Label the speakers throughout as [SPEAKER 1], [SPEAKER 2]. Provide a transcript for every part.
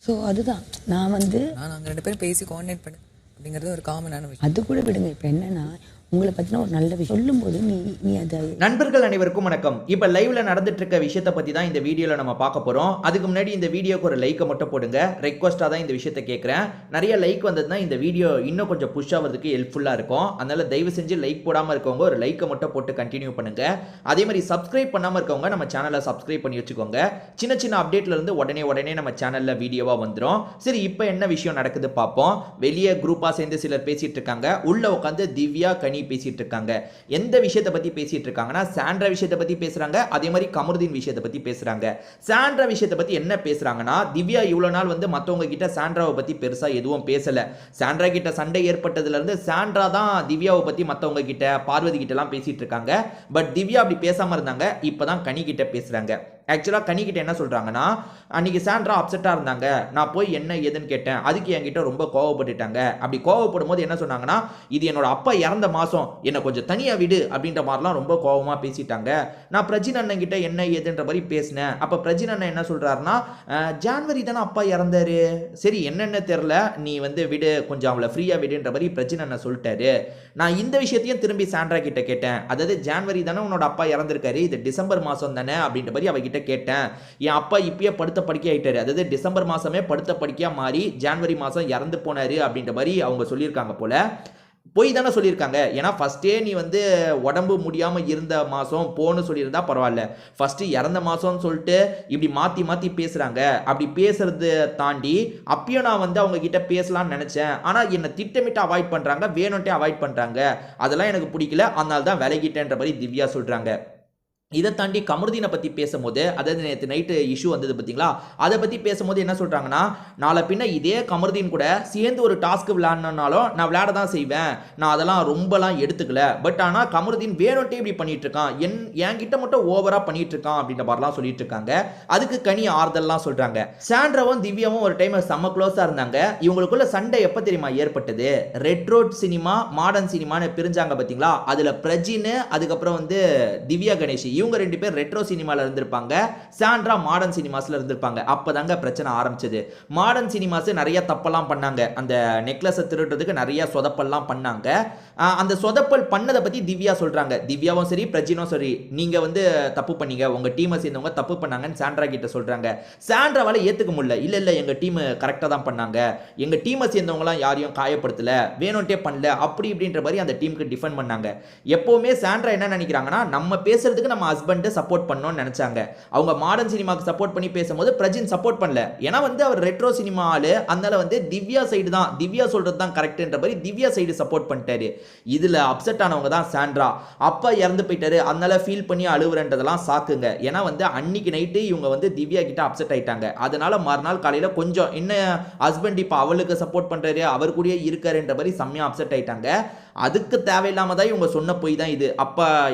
[SPEAKER 1] So அதுதான் நான்
[SPEAKER 2] நாங்கள் 2 பேரும் பேசி கோஆர்டினேட் பண்ணு அப்படிங்கிறது ஒரு காமனான விஷயம்.
[SPEAKER 1] அது கூட விடுங்க. இப்போ என்னன்னா உங்களை பற்றின ஒரு நல்ல விஷயம் சொல்லும்போது நீ அதை
[SPEAKER 3] நண்பர்கள் அனைவருக்கும் வணக்கம். இப்போ லைவ்ல நடந்துட்டு இருக்க விஷயத்தை பத்தி தான் இந்த வீடியோல நம்ம பார்க்க போறோம். அதுக்கு முன்னாடி இந்த வீடியோக்கு ஒரு லைக்கை மட்டும் போடுங்க. ரெக்வஸ்டா தான் இந்த விஷயத்தை கேட்குறேன். நிறைய லைக் வந்ததுன்னா இந்த வீடியோ இன்னும் கொஞ்சம் புஷ் ஆகிறதுக்கு ஹெல்ப்ஃபுல்லா இருக்கும். அதனால தயவு செஞ்சு லைக் போடாம இருக்கவங்க ஒரு லைக்கை மட்டும் போட்டு கண்டினியூ பண்ணுங்க. அதே மாதிரி சப்ஸ்கிரைப் பண்ணாம இருக்கவங்க நம்ம சேனலை சப்ஸ்கிரைப் பண்ணி வச்சுக்கோங்க. சின்ன சின்ன அப்டேட்ல இருந்து உடனே நம்ம சேனல்ல வீடியோவா வந்துடும். சரி, இப்போ என்ன விஷயம் நடக்குது பார்ப்போம். வெளியே குரூப்பா சேர்ந்து சிலர் பேசிட்டு இருக்காங்க. உள்ள உட்காந்து திவ்யா கனி பேசிட்டு இருக்காங்க. எந்த விஷயத்தை பத்தி பேசிட்டு இருக்காங்கன்னா சாண்ட்ரா விஷயத்தை பத்தி பேசுறாங்க. அதே மாதிரி கமருதீன் விஷயத்தை பத்தி பேசுறாங்க. சாண்ட்ரா விஷயத்தை பத்தி என்ன பேசுறாங்கன்னா, திவ்யா இவ்வளவு நாள் மத்தவங்க கிட்ட சாண்ட்ராவை பத்தி பெருசா எதுவும் பேசல. சாண்ட்ரா கிட்ட சண்டை ஏற்பட்டதுல இருந்து சாண்ட்ரா தான் திவ்யாவை பத்தி மத்தவங்க கிட்ட பார்வதி கிட்ட எல்லாம் பேசிட்டு இருக்காங்க. பட் திவ்யா அப்படி பேசாம இருந்தாங்க. இப்பதான் கனி கிட்ட பேசுறாங்க. ஆக்சுவலாக கனிக்கிட்ட என்ன சொல்கிறாங்கன்னா, அன்றைக்கி சாண்ட்ரா அப்செட்டாக இருந்தாங்க, நான் போய் என்ன ஏதுன்னு கேட்டேன், அதுக்கு என்கிட்ட ரொம்ப கோவப்பட்டுட்டாங்க. அப்படி கோவப்படும் போது என்ன சொன்னாங்கன்னா, இது என்னோட அப்பா இறந்த மாதம், என்னை கொஞ்சம் தனியாக விடு அப்படின்ற மாதிரிலாம் ரொம்ப கோவமாக பேசிட்டாங்க. நான் பிரஜின் அண்ணன் கிட்ட என்ன ஏதுன்ற மாதிரி பேசினேன். அப்போ பிரஜின் அண்ணன் என்ன சொல்கிறாருன்னா, ஜான்வரி தானே அப்பா இறந்தாரு, சரி என்னென்ன தெரில, நீ விடு, கொஞ்சம் அவளை ஃப்ரீயாக விடுன்ற மாதிரி பிரஜின் அண்ணன் சொல்லிட்டாரு. நான் இந்த விஷயத்தையும் திரும்பி சாண்ட்ரா கிட்ட கேட்டேன். அதாவது ஜான்வரி தானே உன்னோட அப்பா இறந்திருக்காரு, இது டிசம்பர் மாதம் தானே அப்படின்ற மாதிரி அவகிட்ட கேட்டேன். என் அப்பா இப்பயே படுத்த படுக்கை ஆயிட்டாரு, அதாவது டிசம்பர் மாசமே படுத்த படுக்கையா மாறி ஜனவரி மாசம் இறந்து போனாரு அப்படின்ற மாதிரி அவங்க சொல்லியிருக்காங்க போல. போய் தானே சொல்லியிருக்காங்க. ஏன்னா ஃபர்ஸ்டே நீ உடம்பு முடியாம இருந்த மாசம் போன்னு சொல்லியிருந்தா பரவாயில்ல. ஃபர்ஸ்ட் இறந்த மாசம்னு சொல்லிட்டு இப்படி மாத்தி மாத்தி பேசுறாங்க. அப்படி பேசுறது தாண்டி அப்பயும் நான் அவங்க கிட்ட பேசலாம்னு நினைச்சேன். ஆனா என்ன திட்டமிட்டு அவாய்ட் பண்றாங்க, வேணும்ட்டே அவாய்ட் பண்றாங்க. அதெல்லாம் எனக்கு பிடிக்கல, அதனால தான் விலகிட்டேன்ற மாதிரி திவ்யா சொல்றாங்க. இதை தாண்டி கமருதீனை பற்றி பேசும்போது, அதாவது நேற்று நைட்டு இஷ்யூ வந்தது பார்த்தீங்களா, அதை பற்றி பேசும்போது என்ன சொல்கிறாங்கன்னா, நாளை பின்ன இதே கமருதீன் கூட சேர்ந்து ஒரு டாஸ்க் விளையாடனாலும் நான் விளையாட தான் செய்வேன், நான் அதெல்லாம் ரொம்பலாம் எடுத்துக்கல. பட் ஆனால் கமருதீன் வேணும்ட்டே இப்படி பண்ணிட்டு இருக்கான், என்கிட்ட மட்டும் ஓவராக பண்ணிட்டு இருக்கான் அப்படின்ற மாதிரிலாம் சொல்லிட்டு இருக்காங்க. அதுக்கு கனி ஆறுதல்லாம் சொல்கிறாங்க. சாண்ட்ராவும் திவ்யாவும் ஒரு டைம் செம்ம க்ளோஸாக இருந்தாங்க. இவங்களுக்குள்ள சண்டை எப்போ தெரியுமா ஏற்பட்டது, ரெட் ரோட் சினிமா மாடர்ன் சினிமான்னு பிரிஞ்சாங்க பார்த்தீங்களா, அதில் பிரஜின் அதுக்கப்புறம் திவ்யா கணேஷ் இவங்க 2 பேர் ரெட்ரோ சினிமால இருந்திருப்பாங்க. சாண்ட்ரா மாடர்ன் சினிமாஸ்ல இருந்திருப்பாங்க. அப்பதாங்க பிரச்சனை ஆரம்பிச்சது. மாடர்ன் சினிமாஸ் நிறைய தப்பெல்லாம் பண்ணாங்க. அந்த நெக்லஸ் திருடுறதுக்கு நிறைய சொதப்பல்லாம் பண்ணாங்க. அந்த சொதப்பல் பண்ணதை பத்தி திவ்யா சொல்றாங்க. திவ்யாவும் சரி பிரஜினும் சரி, நீங்க தப்பு பண்ணீங்க, உங்க டீமை சேர்ந்தவங்க தப்பு பண்ணாங்கன்னு சாண்ட்ரா கிட்ட சொல்றாங்க. சாண்ட்ராவால ஏத்துக்க முடியல. இல்ல எங்க டீம் கரெக்டா தான் பண்ணாங்க, எங்க டீமை சேர்ந்தவங்களாம் யாரையும் காயப்படுத்தல, வேணும்ட்டே பண்ணல, அப்படி இப்படின்ற மாதிரி அந்த டீமுக்கு டிஃபெண்ட் பண்ணாங்க. எப்பவுமே சாண்ட்ரா என்ன நினைக்கிறாங்கன்னா, நம்ம பேசுறதுக்கு நம்ம ஹஸ்பண்ட் சப்போர்ட் பண்ணணும்னு நினைச்சாங்க. அவங்க மாடர்ன் சினிமாக்கு சப்போர்ட் பண்ணி பேசும்போது பிரஜின் சப்போர்ட் பண்ணல. ஏன்னா அவர் ரெட்ரோ சினிமா ஆளு, அதனால திவ்யா சைடு தான், திவ்யா சொல்றது தான் கரெக்ட்ன்ற மாதிரி திவ்யா சைடு சப்போர்ட் பண்ணிட்டாரு. இதுல அப்செட் ஆனவங்க தான் சாண்ட்ரா. அப்பா இறந்து போயிட்டாரு, அதனால ஃபீல் பண்ணி அழுவுறன்றதெல்லாம் சாக்குங்க. ஏன்னா அன்னைக்கு நைட்டு இவங்க திவ்யா கிட்ட அப்செட் ஆயிட்டாங்க. அதனால மறுநாள் காலையில கொஞ்சம் என்ன ஹஸ்பண்ட் இப்ப அவளுக்கு சப்போர்ட் பண்றாரு, அவர் கூடயே இருக்காருன்ற மாதிரி செம்மையா அப்செட் ஆயிட்டாங்க. அதுக்கு தேவையில்லாம தான் இவங்க சொன்ன போய் தான் இது.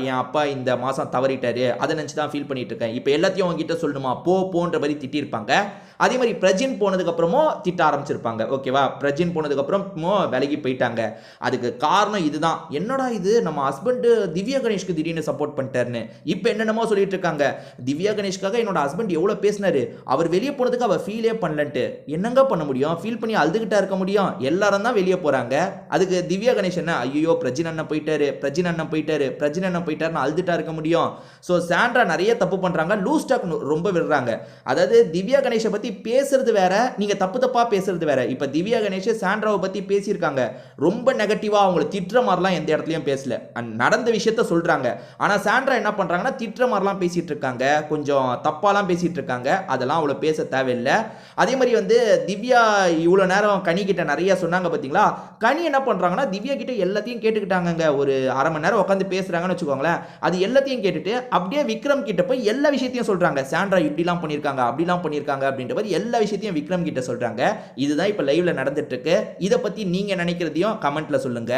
[SPEAKER 3] என் அப்பா இந்த மாசம் தவறிட்டாரு, அதை நினைச்சு தான் ஃபீல் பண்ணிட்டு இருக்கேன், இப்போ எல்லாத்தையும் உங்ககிட்ட சொல்லணுமா, போன்ற மாதிரி திட்டிருப்பாங்க. அதே மாதிரி பிரஜின் போனதுக்கு அப்புறமும் திட்ட ஆரம்பிச்சிருப்பாங்க. ஓகேவா, பிரஜின் போனதுக்கு அப்புறமும் விலகி போயிட்டாங்க. அதுக்கு காரணம் இதுதான். என்னடா இது, நம்ம ஹஸ்பண்ட் திவ்யா கணேஷ்க்கு திடீர்னு சப்போர்ட் பண்ணிட்டாருன்னு இப்போ என்னென்னமோ சொல்லிட்டு இருக்காங்க. திவ்யா கணேஷ்காக என்னோட ஹஸ்பண்ட் எவ்வளவு பேசினாரு, அவர் வெளியே போனதுக்கு அவர் ஃபீலே பண்ணலன்ட்டு. என்னங்க பண்ண முடியும், ஃபீல் பண்ணி அழுதுகிட்டா இருக்க முடியும், எல்லாரும் தான் வெளியே போறாங்க. அதுக்கு திவ்யா கணேஷ் என்ன, ஐயோ பிரஜின் அண்ணன் போயிட்டாரு, பிரஜின் அண்ணன் போயிட்டாரு, பிரஜின் அண்ணன் போயிட்டாருன்னு அழுதுட்டா இருக்க முடியும். ஸோ சாண்ட்ரா நிறைய தப்பு பண்றாங்க, லூஸ் டாக் ரொம்ப விடுறாங்க. அதாவது திவ்யா கணேஷை பத்தி பேசுறது வேற, நீங்க தப்பா பேசுறது வேற. இப்ப திவ்யா கணேஷ் சாண்ட்ராவை பத்தி பேசியிருக்காங்க, ரொம்ப நெகட்டிவா அவங்களை திட்டுற மாதிரிலாம் எந்த இடத்துலயும் பேசல, நடந்த விஷயத்த சொல்றாங்க. ஆனா சாண்ட்ரா என்ன பண்றாங்கன்னா திட்டுற மாதிரிலாம் பேசிட்டு இருக்காங்க, கொஞ்சம் தப்பாலாம் பேசிட்டு இருக்காங்க. அதெல்லாம் அவ்வளவு பேச தேவையில்லை. அதே மாதிரி திவ்யா இவ்வளவு நேரம் கனி கிட்ட நிறைய சொன்னாங்க பாத்தீங்களா, கனி என்ன பண்றாங்கன்னா திவ்யா கிட்ட எல்லாத்தையும் கேட்டுக்கிட்டாங்க. ஒரு அரை மணி நேரம் உட்காந்து பேசுறாங்கன்னு வச்சுக்கோங்களேன். அது எல்லாத்தையும் கேட்டுட்டு அப்படியே விக்ரம் கிட்ட போய் எல்லா விஷயத்தையும் சொல்றாங்க. சாண்ட்ரா இப்படிலாம் பண்ணிருக்காங்க, அப்படிலாம் பண்ணிருக்காங்க அப்படின்ற மாதிரி எல்லா விஷயத்தையும் விக்ரம் கிட்ட சொல்றாங்க. இதுதான் இப்ப லைவ்ல நடந்துட்டு இருக்கு. இதை பத்தி நீங்க நினைக்கிறதையும் கமெண்ட்ல சொல்லுங்க.